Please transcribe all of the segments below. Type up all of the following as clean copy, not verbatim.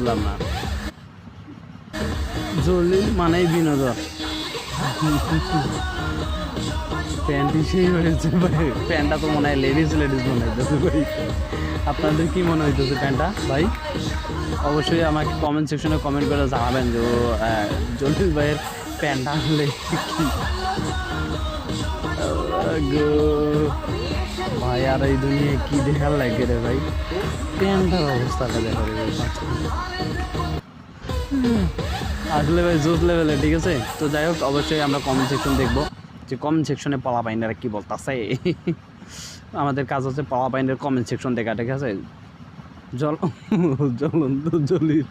বুঝলাম না। জলিল মানেই বিনোদন। প্যান্টই সেই হয়েছে ভাই, প্যান্টটা তো মনে হয় লেডিস মনে হইতেছে ভাই। আপনাদের কি মনে হইতেছে প্যান্টটা ভাই? অবশ্যই আমাকে কমেন্ট সেকশনে কমেন্ট করে জানাবেন যে জলিল ভাইয়ের প্যান্টটা আসলে কি গো ভাই। আর এই দুনিয়ায় কি দেখার লাগে রে ভাই, প্যান্টটার অবস্থাটা দেখা রে ভাই। আসলে ভাই জোস লেভেলে, ঠিক আছে। তো যাই হোক, অবশ্যই আমরা কমেন্ট সেকশন দেখবো যে কমেন্ট সেকশনে পাওয়া পাইনারা কী বলতেছে। আমাদের কাজ হচ্ছে পাওয়া পাইনের কমেন্ট সেকশন দেখা, ঠিক আছে। জ্বলন্ত জলিল,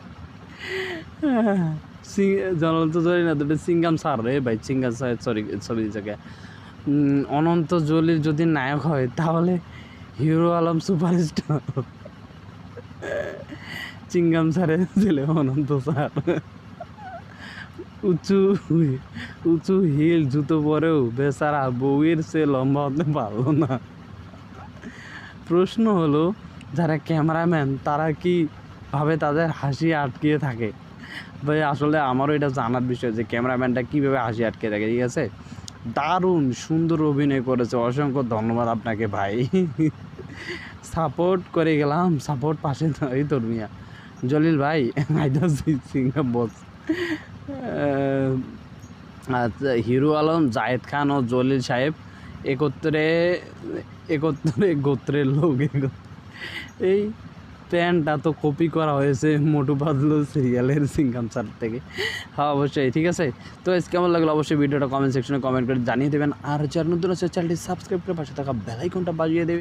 জ্বলন্ত জলিল না, দুটো সিঙ্গাম স্যার রে ভাই, সিঙ্গাম স্যার সরি ছবি জায়গায়। অনন্ত জলিল যদি নায়ক হয় তাহলে হিরো আলম সুপারস্টার, চিঙ্গাম স্যারের ছেলে অনন্ত স্যার। উঁচু উঁচু হিল জুতো পরেও বেচারা বউয়ের সে লম্বা হতে পারলো না। প্রশ্ন হলো, যারা ক্যামেরাম্যান তারা কি ভাবে তাদের হাসি আটকিয়ে থাকে? ভাই আসলে আমারও এটা জানার বিষয় যে ক্যামেরাম্যানটা কীভাবে হাসি আটকে থাকে, ঠিক আছে। দারুণ সুন্দর অভিনয় করেছে, অসংখ্য ধন্যবাদ আপনাকে ভাই। সাপোর্ট করে গেলাম, সাপোর্ট পাশে এই তোর মিয়া জলিল ভাই আইতাছি সিঙ্গাম বস। আচ্ছা, হিরো আলম, জায়েদ খান ও জলিল সাহেব একত্রে গোত্রের লোক। এই প্যান্টটা তো কপি করা হয়েছে মোটু পাতলু সিরিয়ালের সিঙ্গাম স্যার থেকে। হ্যাঁ অবশ্যই, ঠিক আছে। তো কেমন লাগলো অবশ্যই ভিডিওটা কমেন্ট সেকশনে কমেন্ট করে জানিয়ে দেবেন। আর যারা নতুন আছে চ্যানেলটি সাবস্ক্রাইব করে পাশে থাকা বেল আইকনটা বাজিয়ে দেবেন।